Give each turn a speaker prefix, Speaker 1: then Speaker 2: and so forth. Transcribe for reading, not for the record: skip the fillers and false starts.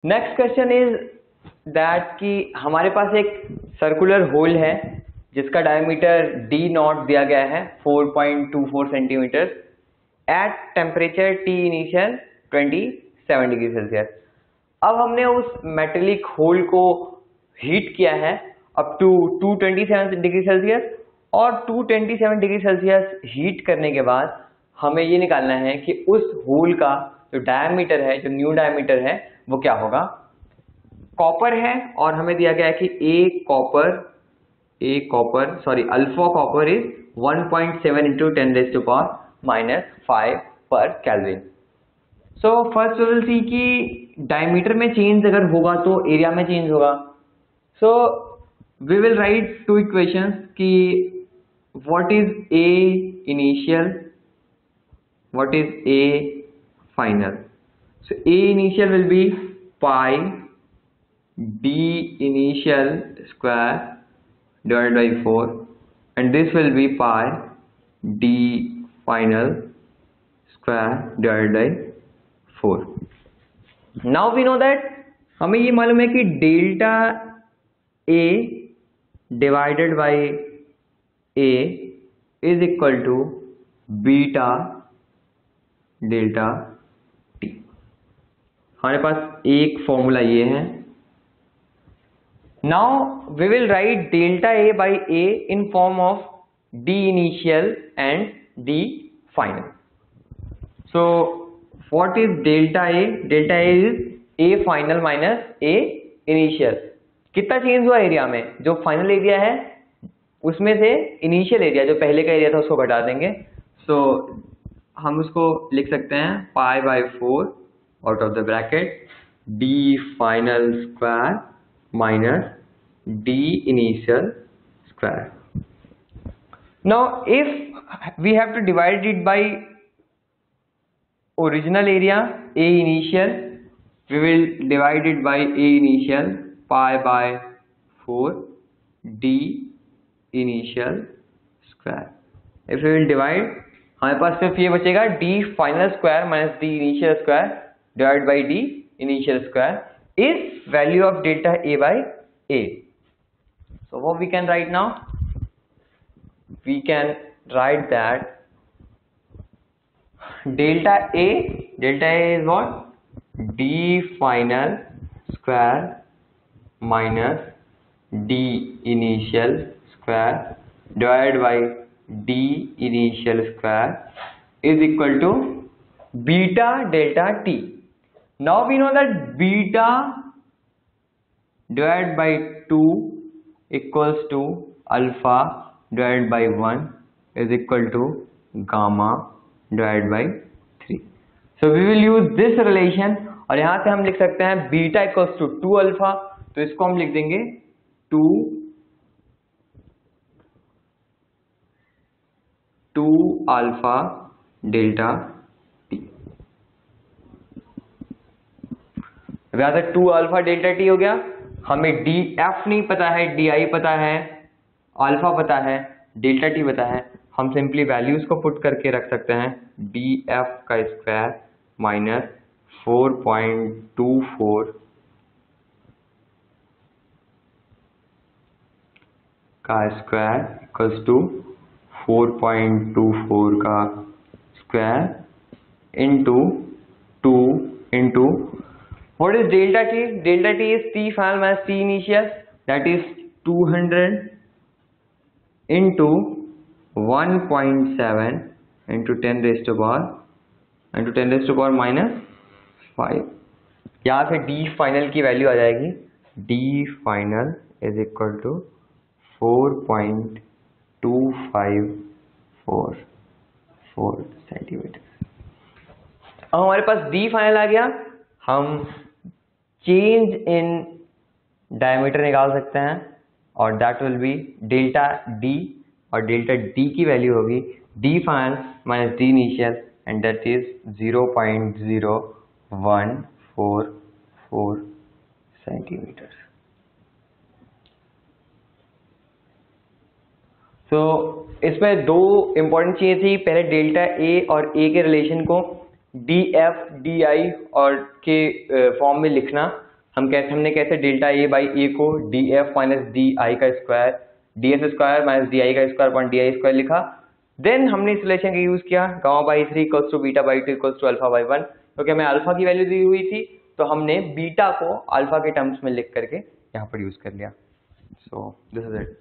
Speaker 1: Next question is that कि हमारे पास एक सर्कुलर होल है जिसका डायमीटर डी नॉट दिया गया है 4.24 centimetre at temperature T initial 27 degree Celsius. अब हमने उस मेटेलिक होल को हीट किया है अप टू 227 डिग्री सेल्सियस और 227 डिग्री सेल्सियस हीट करने के बाद हमें ये निकालना है कि उस होल का जो डायमीटर है, जो न्यू डायमीटर है, वो क्या होगा। कॉपर है और हमें दिया गया है कि अल्फा कॉपर इज 1.7 इंटू 10⁻⁻5 पर kelvin. So first will see कि डायमीटर में चेंज अगर होगा तो एरिया में चेंज होगा। So we will write two equations कि what is A initial, what is A final. So A initial will be pi D initial square divided by 4 and this will be pi D final square divided by 4. Now we know that हमें ये मालूम है कि delta A divided by A is equal to beta delta T। हमारे पास एक formula ये है। Now we will write delta A by A in form of D initial and D final. So what is delta A? Delta A is A final minus A initial. कितना change हुआ area में? जो final area है उसमें से initial area, जो पहले का एरिया था, उसको घटा देंगे। सो हम उसको लिख सकते हैं pi by 4 out of the bracket d final square minus d initial square. Now if we have to divide it by original area A initial, we will divide it by A initial pi by 4 d initial square. If we will divide, हमारे पास सिर्फ ये बचेगा d final square minus d initial square divided by d initial square is value of delta A by A. So what we can write now? We can write that delta A is what? D final square minus d initial square divided by d initial square is equal to beta delta T. Now we know that beta divided by 2 equals to alpha divided by 1 is equal to gamma divided by 3. So we will use this relation और यहाँ से हम लिख सकते हैं beta equals to 2 alpha, तो इसको हम लिख देंगे 2 alpha delta T। यहाँ से 2 अल्फा डेल्टा टी हो गया। हमें डी एफ नहीं पता है, डी आई पता है, अल्फा पता है, डेल्टा टी पता है। हम सिंपली वैल्यूज को पुट करके रख सकते हैं डी एफ का स्क्वायर माइनस 4.24 का स्क्वायर इक्वल्स टू 4.24 का square into 2 into what is delta T? Delta T is T final minus T initial, that is 200 into 1.7 into 10 raised to power minus 5। यहाँ से D final की value आ जाएगी D final is equal to 4.254 centimetre. अब हमारे पास D final आ गया। हम change in diameter निकाल सकते हैं और that will be delta D, और डेल्टा डी की वैल्यू होगी D final minus D initial and that is 0.0144 centimetre. So इसमें दो इंपॉर्टेंट चीजें थी। पहले डेल्टा ए और ए के रिलेशन को डी एफ डी आई और के फॉर्म में लिखना, हमने कैसे डेल्टा ए बाई ए को D F minus D I का square D S square minus D I का square point D I square लिखा। देन हमने इस रिलेशन का यूज किया gamma by 3 equals to beta by 2 equals to alpha by 1, क्योंकि हमें अल्फा की वैल्यू दी हुई थी तो हमने बीटा को अल्फा के टर्म्स में लिख करके यहाँ पर यूज कर लिया। So this is it.